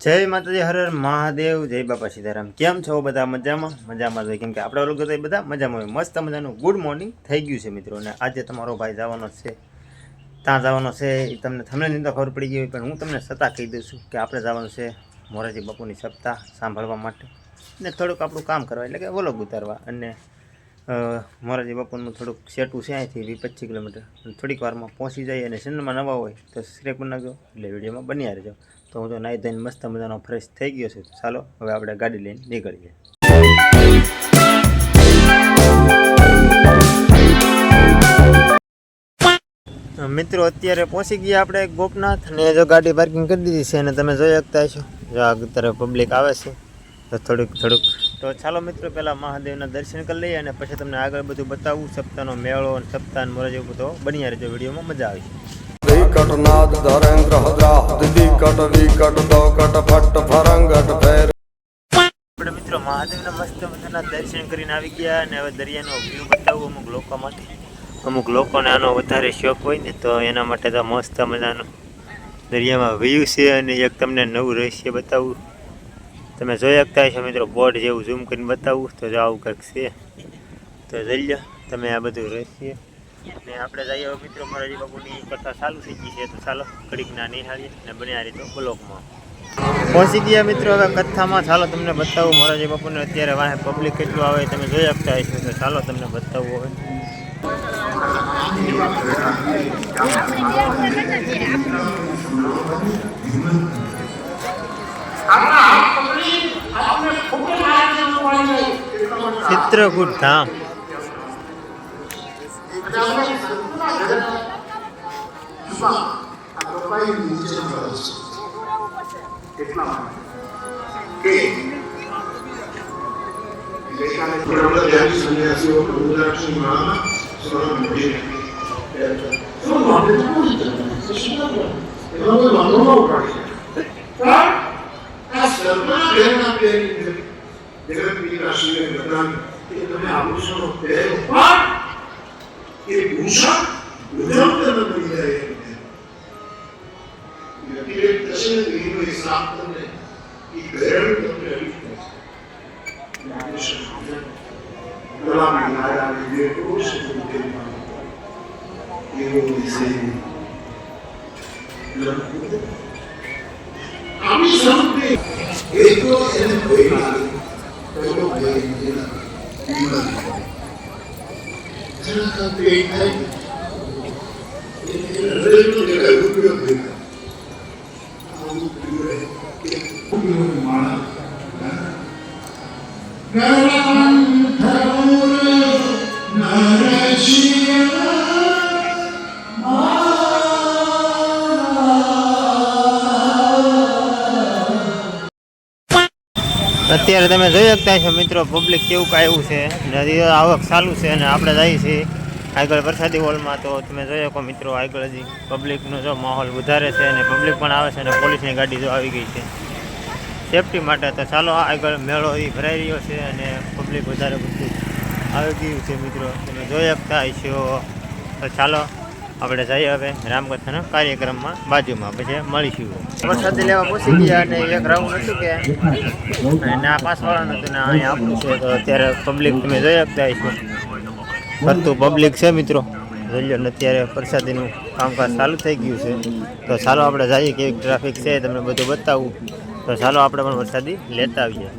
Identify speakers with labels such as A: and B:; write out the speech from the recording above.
A: જય માતાજી, હર હર મહાદેવ, જય બાપા સીતારામ। કેમ છો બધા? મજામાં જોઈએ, કેમ કે આપણે લોકો તો બધા મજામાં હોય। મસ્ત મજાનું ગુડ મોર્નિંગ થઈ ગયું છે મિત્રો। અને આજે તમારો ભાઈ જવાનો છે, ત્યાં જવાનો છે એ તમને તો ખબર પડી ગઈ હોય, પણ હું તમને છતાં કહી દઉં છું કે આપણે જવાનું છે મોરારજી બાપુની સપ્તાહ સાંભળવા માટે ને થોડુંક આપણું કામ કરવા, એટલે કે વ્લોગ ઉતારવા। અને મોરારજી બાપુનું થોડુંક સેટું છે અહીંથી 20-25 કિલોમીટર, થોડીક વારમાં પહોંચી જાય। અને ચેનલમાં નવા હોય તો સબસ્ક્રાઈબ કરી નાખજો, એટલે વિડીયોમાં બન્યા રહેજો। તો હું તો નાહી ધોઈને મસ્ત મજાનો ફ્રેશ થઈ ગયો છું। ચાલો હવે આપણે ગાડી લઈને નીકળીએ। મિત્રો અત્યારે પહોંચી ગયા આપણે ગોપનાથ, અને જો ગાડી પાર્કિંગ કરી દીધી છે, અને તમે જોઈ શકતા છો જો અત્યારે પબ્લિક આવે છે તો થોડુંક તો ચાલો મિત્રો પહેલાં મહાદેવના દર્શન કરી લઈએ, અને પછી તમને આગળ બધું બતાવું, સપ્તાહનો મેળો અને સપ્તાહ મોરારજી બધો બન્યા રહેજો, વિડીયોમાં મજા આવશે।
B: કટનાદ ધરેન્દ્ર હદ્રા દિદી કટ વિકટ દો કટ ફટ ફરંગટ ફેર।
A: આપણે મિત્રો મહાદેવના મસ્ત મજાના દર્શન કરીને આવી ગયા, અને હવે દરિયાનો વ્યૂ બતાવું અમુક લોકો માટે। અમુક લોકોને આનો વધારે શોખ હોય ને, તો એના માટે તો મસ્ત મજાનો દરિયામાં વ્યૂ છે। અને એક તમને નવું રહસ્ય બતાવું, તમે જોઈ શકતા હશો મિત્રો, બોર્ડ જેવું ઝૂમ કરીને બતાવું તો જો આવું કંઈક છે, તો જોઈ લો તમે આ બધું રહસ્ય। ને આપણે જઈએ મિત્રો, મોરારજી બાપુની કથા ચાલુ થઈ ગઈ છે, તો ચાલો ઘડીક ના નિહાળીએ ને બન્યા રીતે બ્લોગમાં પહોંચી ગયા મિત્રો। હવે કથામાં ચાલો તમને બતાવું મોરારજી બાપુને અત્યારે વાહે પબ્લિક કેટલું આવે તમે જોઈ શકતા હશો, તો ચાલો તમને બતાવવું હવે। ચિત્રકૂટ ધામ અત્યારે તમે જોઈ શકતા છો મિત્રો, પબ્લિક કેવું આવ્યું છે, આવક ચાલુ છે, અને આપણે જઈએ છીએ આગળ પ્રસાદી હોલમાં। તો તમે જોઈ શકો મિત્રો, આગળ હજી પબ્લિકનો જો માહોલ વધારે છે, અને પબ્લિક પણ આવે છે, અને પોલીસની ગાડી જો આવી ગઈ છે સેફટી માટે। તો ચાલો આગળ મેળો એ ભરાઈ રહ્યો છે, અને પબ્લિક વધારે બધું આવી ગયું છે મિત્રો, તમે જોઈ શકતા હશો। તો ચાલો આપણે જઈએ હવે રામકથાના કાર્યક્રમમાં બાજુમાં, પછી મળીશું। પ્રસાદી લેવા પહોંચી ગયા, અને એક રાઉન્ડ હતું કે ના પાસવાળાનું હતું ને અહીંયા આપણું છે, તો અત્યારે પબ્લિક તમે જોઈ શકતા હશો, ફરતું પબ્લિક છે મિત્રો, જોઈ લો। અત્યારે પ્રસાદીનું કામકાજ ચાલુ થઈ ગયું છે, તો ચાલો આપણે જઈએ, કેવી ટ્રાફિક છે તમને બધું બતાવું। તો ચાલો આપણે પણ પ્રસાદી લેતા આવીએ।